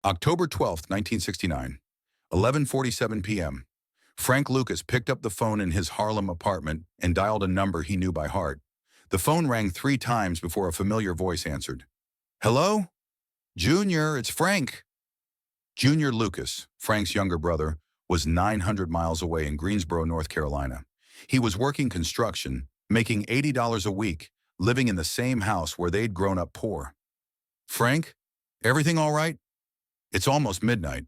October 12th, 1969, 11:47 p.m. Frank Lucas picked up the phone in his Harlem apartment and dialed a number he knew by heart. The phone rang 3 times before a familiar voice answered. "Hello? Junior, it's Frank." Junior Lucas, Frank's younger brother, was 900 miles away in Greensboro, North Carolina. He was working construction, making $80 a week, living in the same house where they'd grown up poor. "Frank, everything all right? It's almost midnight."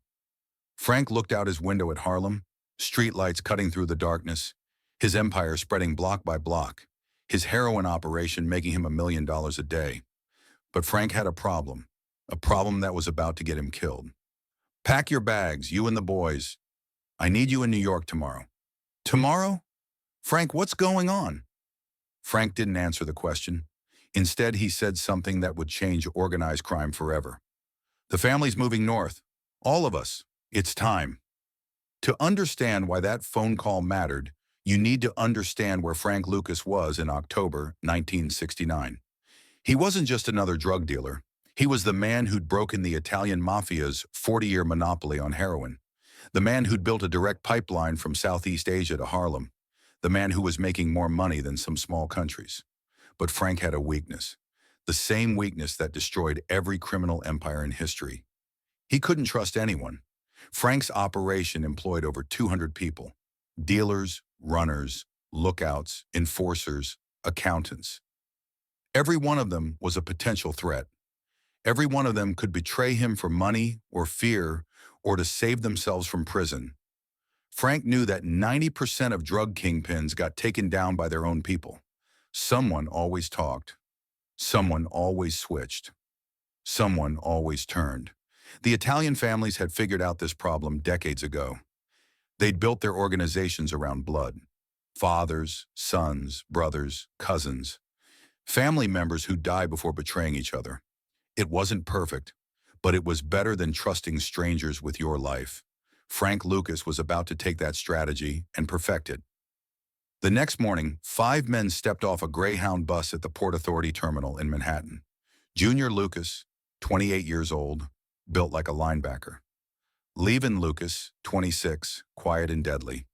Frank looked out his window at Harlem, streetlights cutting through the darkness, his empire spreading block by block, his heroin operation making him $1 million a day. But Frank had a problem that was about to get him killed. "Pack your bags, you and the boys. I need you in New York tomorrow." "Tomorrow? Frank, what's going on?" Frank didn't answer the question. Instead, he said something that would change organized crime forever. "The family's moving north. All of us. It's time." To understand why that phone call mattered, you need to understand where Frank Lucas was in October 1969. He wasn't just another drug dealer. He was the man who'd broken the Italian mafia's 40-year monopoly on heroin, the man who'd built a direct pipeline from Southeast Asia to Harlem, the man who was making more money than some small countries. But Frank had a weakness, the same weakness that destroyed every criminal empire in history. He couldn't trust anyone. Frank's operation employed over 200 people: dealers, runners, lookouts, enforcers, accountants. Every one of them was a potential threat. Every one of them could betray him for money or fear or to save themselves from prison. Frank knew that 90% of drug kingpins got taken down by their own people. Someone always talked. Someone always switched. Someone always turned. The Italian families had figured out this problem decades ago. They'd built their organizations around blood. Fathers, sons, brothers, cousins. Family members who die before betraying each other. It wasn't perfect, but it was better than trusting strangers with your life. Frank Lucas was about to take that strategy and perfect it. The next morning, 5 men stepped off a Greyhound bus at the Port Authority terminal in Manhattan. Junior Lucas, 28 years old, built like a linebacker. Levin Lucas, 26, quiet and deadly.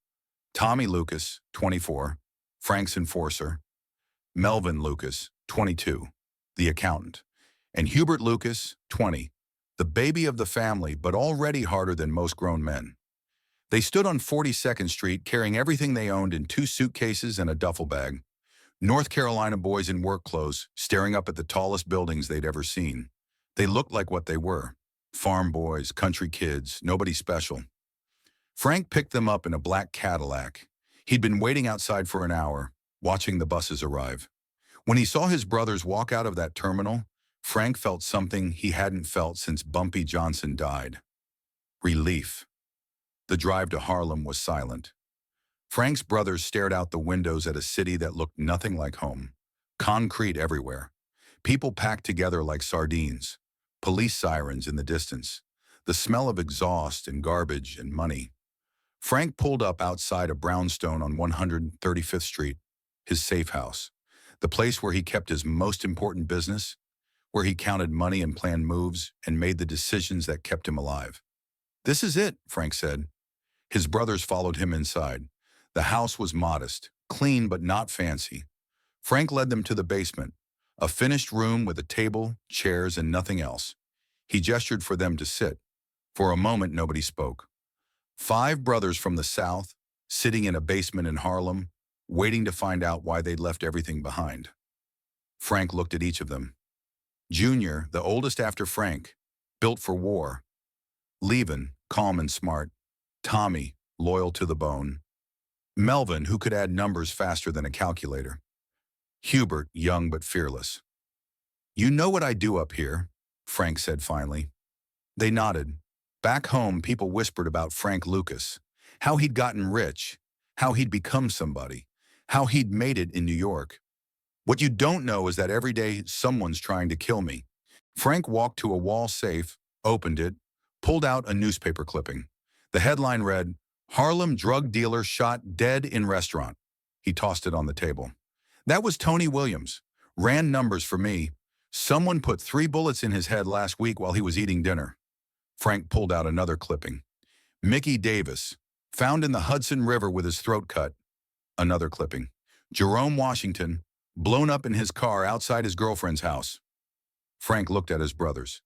Tommy Lucas, 24, Frank's enforcer. Melvin Lucas, 22, the accountant. And Hubert Lucas, 20, the baby of the family, but already harder than most grown men. They stood on 42nd Street carrying everything they owned in 2 suitcases and a duffel bag. North Carolina boys in work clothes, staring up at the tallest buildings they'd ever seen. They looked like what they were: farm boys, country kids, nobody special. Frank picked them up in a black Cadillac. He'd been waiting outside for an hour, watching the buses arrive. When he saw his brothers walk out of that terminal, Frank felt something he hadn't felt since Bumpy Johnson died: relief. The drive to Harlem was silent. Frank's brothers stared out the windows at a city that looked nothing like home. Concrete everywhere. People packed together like sardines. Police sirens in the distance. The smell of exhaust and garbage and money. Frank pulled up outside a brownstone on 135th Street, his safe house, the place where he kept his most important business, where he counted money and planned moves and made the decisions that kept him alive. "This is it," Frank said. His brothers followed him inside. The house was modest, clean but not fancy. Frank led them to the basement, a finished room with a table, chairs, and nothing else. He gestured for them to sit. For a moment, nobody spoke. 5 brothers from the South, sitting in a basement in Harlem, waiting to find out why they'd left everything behind. Frank looked at each of them. Junior, the oldest after Frank, built for war. Levin, calm and smart. Tommy, loyal to the bone. Melvin, who could add numbers faster than a calculator. Hubert, young but fearless. "You know what I do up here," Frank said finally. They nodded. Back home, people whispered about Frank Lucas, how he'd gotten rich, how he'd become somebody, how he'd made it in New York. "What you don't know is that every day someone's trying to kill me." Frank walked to a wall safe, opened it, pulled out a newspaper clipping. The headline read, "Harlem drug dealer shot dead in restaurant." He tossed it on the table. "That was Tony Williams. Ran numbers for me. Someone put 3 bullets in his head last week while he was eating dinner." Frank pulled out another clipping. Mickey Davis, found in the Hudson River with his throat cut. Another clipping. Jerome Washington, blown up in his car outside his girlfriend's house. Frank looked at his brothers.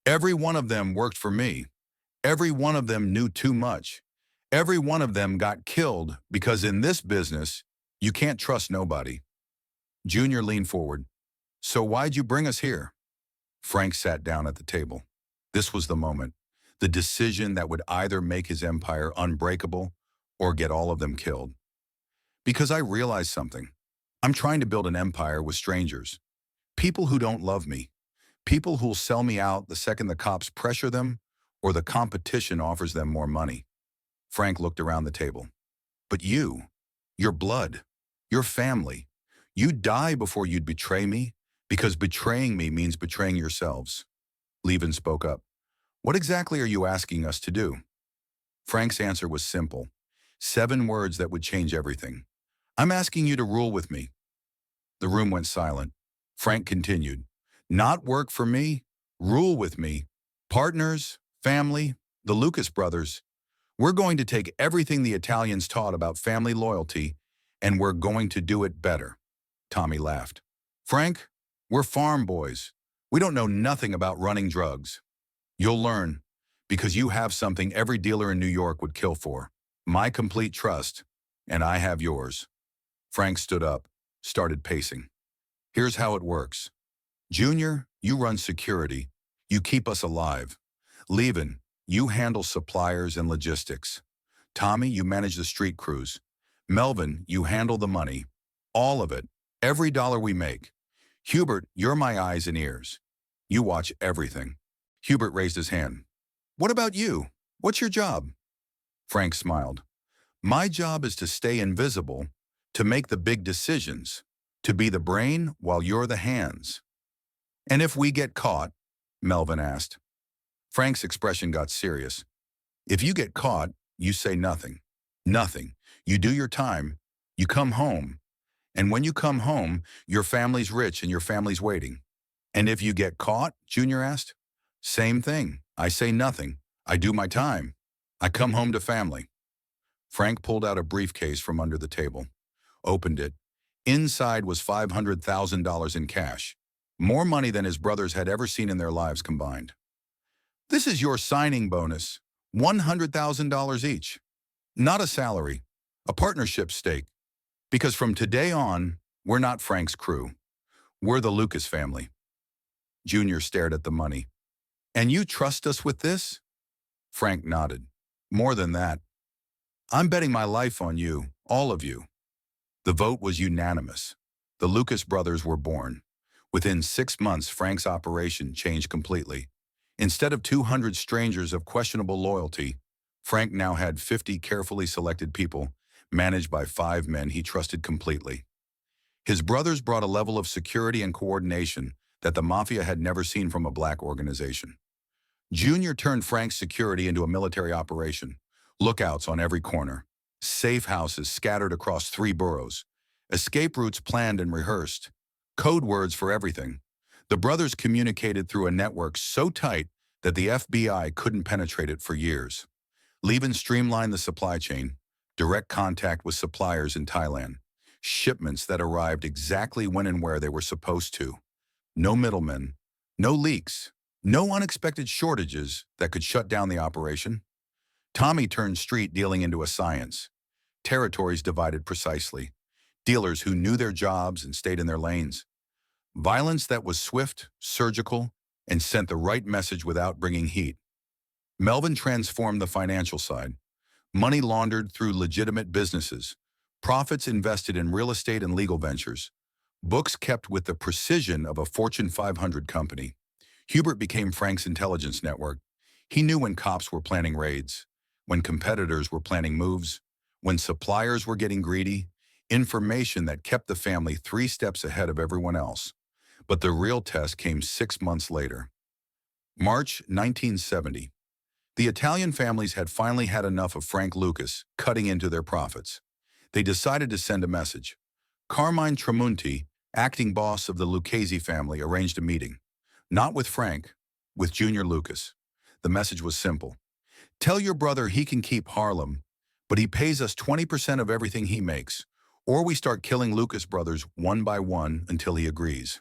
Every one of them worked for me. Every one of them knew too much. Every one of them got killed because in this business, you can't trust nobody. Junior leaned forward. So why'd you bring us here? Frank sat down at the table. This was the moment, the decision that would either make his empire unbreakable or get all of them killed. Because I realized something. I'm trying to build an empire with strangers. People who don't love me. People who'll sell me out the second the cops pressure them or the competition offers them more money. Frank looked around the table. But you, your blood, your family, you'd die before you'd betray me because betraying me means betraying yourselves. Levin spoke up. What exactly are you asking us to do? Frank's answer was simple. 7 words that would change everything. I'm asking you to rule with me. The room went silent. Frank continued. Not work for me, rule with me. Partners, family, the Lucas brothers. We're going to take everything the Italians taught about family loyalty and we're going to do it better. Tommy laughed. Frank, we're farm boys. We don't know nothing about running drugs. You'll learn, because you have something every dealer in New York would kill for. My complete trust, and I have yours. Frank stood up, started pacing. Here's how it works. Junior, you run security. You keep us alive. Levin, you handle suppliers and logistics. Tommy, you manage the street crews. Melvin, you handle the money. All of it. Every dollar we make. Hubert, you're my eyes and ears. You watch everything. Hubert raised his hand. What about you? What's your job? Frank smiled. My job is to stay invisible, to make the big decisions, to be the brain while you're the hands. And if we get caught? Melvin asked. Frank's expression got serious. If you get caught, you say nothing. Nothing. You do your time. You come home. And when you come home, your family's rich and your family's waiting. And if you get caught, Junior asked. Same thing. I say nothing. I do my time. I come home to family. Frank pulled out a briefcase from under the table, opened it. Inside was $500,000 in cash, more money than his brothers had ever seen in their lives combined. This is your signing bonus, $100,000 each. Not a salary, a partnership stake. Because from today on, we're not Frank's crew. We're the Lucas family. Junior stared at the money. And you trust us with this? Frank nodded. More than that. I'm betting my life on you, all of you. The vote was unanimous. The Lucas brothers were born. Within 6 months, Frank's operation changed completely. Instead of 200 strangers of questionable loyalty, Frank now had 50 carefully selected people, managed by 5 men he trusted completely. His brothers brought a level of security and coordination that the mafia had never seen from a black organization. Junior turned Frank's security into a military operation. Lookouts on every corner. Safe houses scattered across 3 boroughs. Escape routes planned and rehearsed. Code words for everything. The brothers communicated through a network so tight that the FBI couldn't penetrate it for years. Levin streamlined the supply chain. Direct contact with suppliers in Thailand. Shipments that arrived exactly when and where they were supposed to. No middlemen. No leaks. No unexpected shortages that could shut down the operation. Tommy turned street dealing into a science. Territories divided precisely. Dealers who knew their jobs and stayed in their lanes. Violence that was swift, surgical, and sent the right message without bringing heat. Melvin transformed the financial side. Money laundered through legitimate businesses. Profits invested in real estate and legal ventures. Books kept with the precision of a Fortune 500 company. Hubert became Frank's intelligence network. He knew when cops were planning raids, when competitors were planning moves, when suppliers were getting greedy, information that kept the family 3 steps ahead of everyone else. But the real test came 6 months later. March 1970. The Italian families had finally had enough of Frank Lucas cutting into their profits. They decided to send a message. Carmine Tramunti, acting boss of the Lucchese family, arranged a meeting. Not with Frank, with Junior Lucas. The message was simple. Tell your brother he can keep Harlem, but he pays us 20% of everything he makes, or we start killing Lucas brothers one by one until he agrees.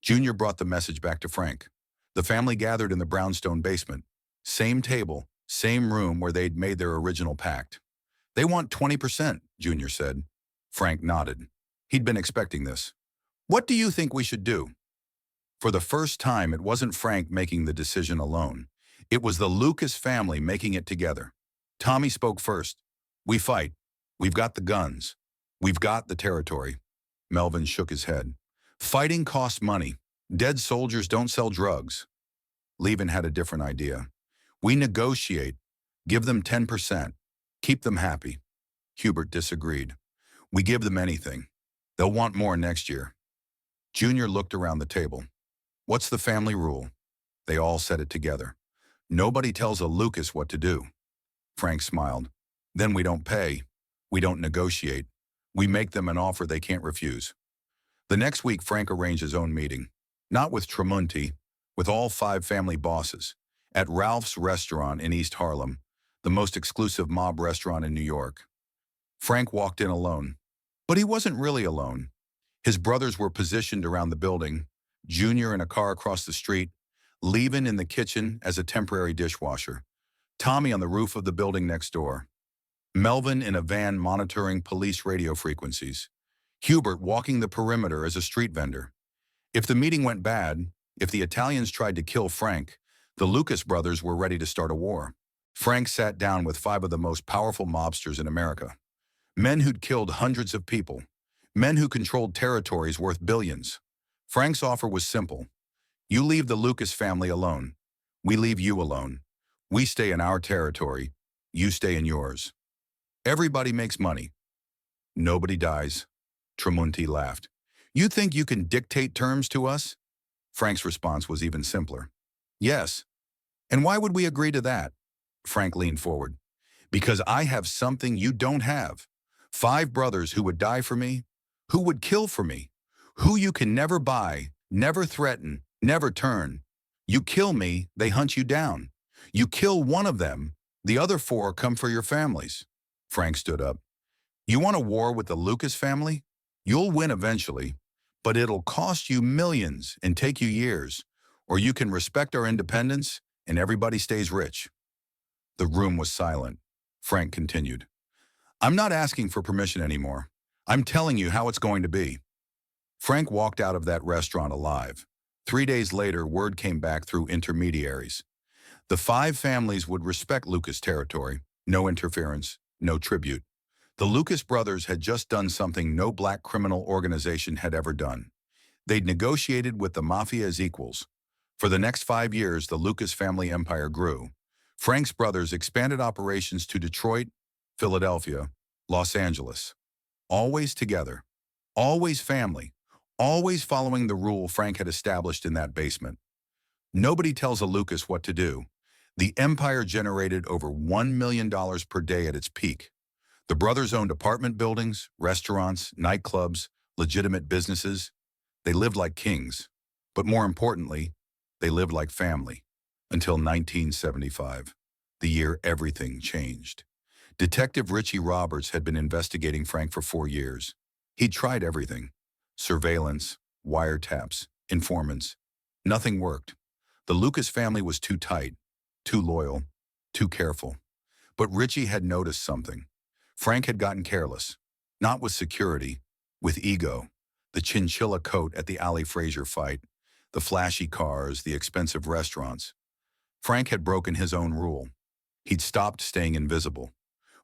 Junior brought the message back to Frank. The family gathered in the brownstone basement. Same table, same room where they'd made their original pact. They want 20%, Junior said. Frank nodded. He'd been expecting this. What do you think we should do? For the first time, it wasn't Frank making the decision alone. It was the Lucas family making it together. Tommy spoke first. We fight. We've got the guns. We've got the territory. Melvin shook his head. Fighting costs money. Dead soldiers don't sell drugs. Levin had a different idea. We negotiate. Give them 10%. Keep them happy. Hubert disagreed. We give them anything. They'll want more next year. Junior looked around the table. What's the family rule? They all said it together. Nobody tells a Lucas what to do. Frank smiled. Then we don't pay. We don't negotiate. We make them an offer they can't refuse. The next week, Frank arranged his own meeting. Not with Tremonti, with all 5 family bosses, at Ralph's restaurant in East Harlem, the most exclusive mob restaurant in New York. Frank walked in alone. But he wasn't really alone. His brothers were positioned around the building, Junior in a car across the street, Levin in the kitchen as a temporary dishwasher, Tommy on the roof of the building next door, Melvin in a van monitoring police radio frequencies, Hubert walking the perimeter as a street vendor. If the meeting went bad, if the Italians tried to kill Frank, the Lucas brothers were ready to start a war. Frank sat down with 5 of the most powerful mobsters in America. Men who'd killed hundreds of people. Men who controlled territories worth billions. Frank's offer was simple. You leave the Lucas family alone. We leave you alone. We stay in our territory. You stay in yours. Everybody makes money. Nobody dies. Tremonti laughed. You think you can dictate terms to us? Frank's response was even simpler. Yes. And why would we agree to that? Frank leaned forward. Because I have something you don't have. 5 brothers who would die for me, who would kill for me, who you can never buy, never threaten, never turn. You kill me, they hunt you down. You kill one of them, the other 4 come for your families. Frank stood up. You want a war with the Lucas family? You'll win eventually, but it'll cost you millions and take you years, or you can respect our independence and everybody stays rich. The room was silent. Frank continued. I'm not asking for permission anymore. I'm telling you how it's going to be. Frank walked out of that restaurant alive. 3 days later, word came back through intermediaries. The 5 families would respect Lucas territory. No interference, no tribute. The Lucas brothers had just done something no black criminal organization had ever done. They'd negotiated with the mafia as equals. For the next 5 years, the Lucas family empire grew. Frank's brothers expanded operations to Detroit, Philadelphia, Los Angeles. Always together, always family, always following the rule Frank had established in that basement. Nobody tells a Lucas what to do. The empire generated over $1 million per day at its peak. The brothers owned apartment buildings, restaurants, nightclubs, legitimate businesses. They lived like kings. But more importantly, they lived like family. Until 1975, the year everything changed. Detective Richie Roberts had been investigating Frank for 4 years. He'd tried everything. Surveillance, wiretaps, informants. Nothing worked. The Lucas family was too tight, too loyal, too careful. But Richie had noticed something. Frank had gotten careless. Not with security, with ego. The chinchilla coat at the Ali Frazier fight, the flashy cars, the expensive restaurants. Frank had broken his own rule. He'd stopped staying invisible.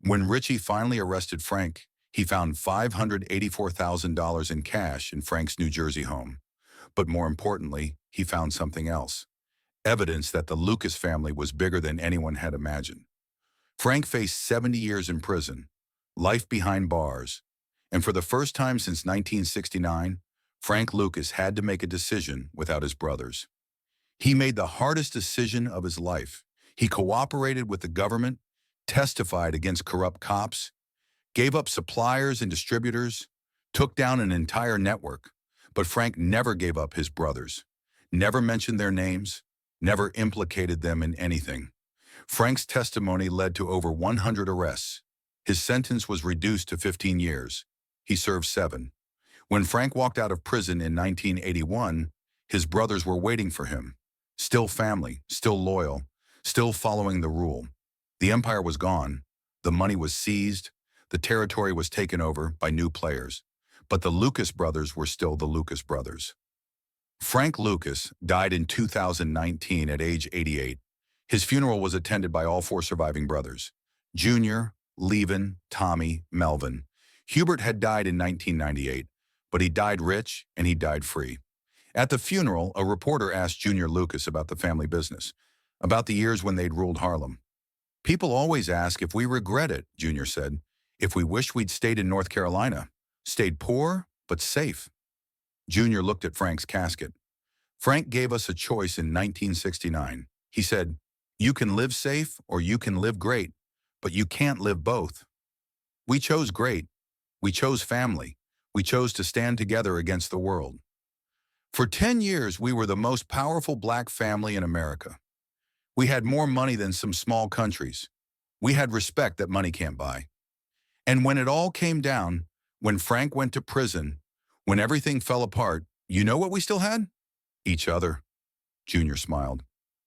When Richie finally arrested Frank, he found $584,000 in cash in Frank's New Jersey home. But more importantly, he found something else. Evidence that the Lucas family was bigger than anyone had imagined. Frank faced 70 years in prison, life behind bars, and for the first time since 1969, Frank Lucas had to make a decision without his brothers. He made the hardest decision of his life. He cooperated with the government, testified against corrupt cops, gave up suppliers and distributors, took down an entire network. But Frank never gave up his brothers, never mentioned their names, never implicated them in anything. Frank's testimony led to over 100 arrests. His sentence was reduced to 15 years. He served 7. When Frank walked out of prison in 1981, his brothers were waiting for him. Still family, still loyal, still following the rule. The empire was gone. The money was seized. The territory was taken over by new players. But the Lucas brothers were still the Lucas brothers. Frank Lucas died in 2019 at age 88. His funeral was attended by all 4 surviving brothers: Junior, Levin, Tommy, Melvin. Hubert had died in 1998, but he died rich and he died free. At the funeral, a reporter asked Junior Lucas about the family business, about the years when they'd ruled Harlem. "People always ask if we regret it," Junior said, "if we wish we'd stayed in North Carolina, stayed poor, but safe." Junior looked at Frank's casket. "Frank gave us a choice in 1969. He said, 'You can live safe or you can live great, but you can't live both.' We chose great. We chose family. We chose to stand together against the world. For 10 years, we were the most powerful black family in America. We had more money than some small countries. We had respect that money can't buy. And when it all came down, when Frank went to prison, when everything fell apart, you know what we still had? Each other." Junior smiled.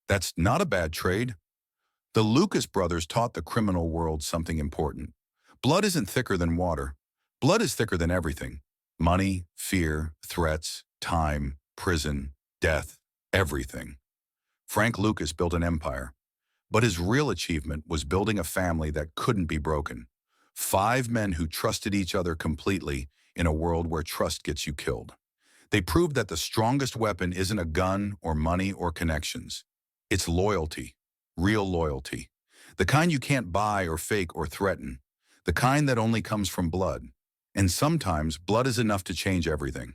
"That's not a bad trade." The Lucas brothers taught the criminal world something important. Blood isn't thicker than water. Blood is thicker than everything. Money, fear, threats, time, prison, death, everything. Frank Lucas built an empire, but his real achievement was building a family that couldn't be broken. 5 men who trusted each other completely in a world where trust gets you killed. They proved that the strongest weapon isn't a gun or money or connections. It's loyalty, real loyalty. The kind you can't buy or fake or threaten. The kind that only comes from blood. And sometimes blood is enough to change everything.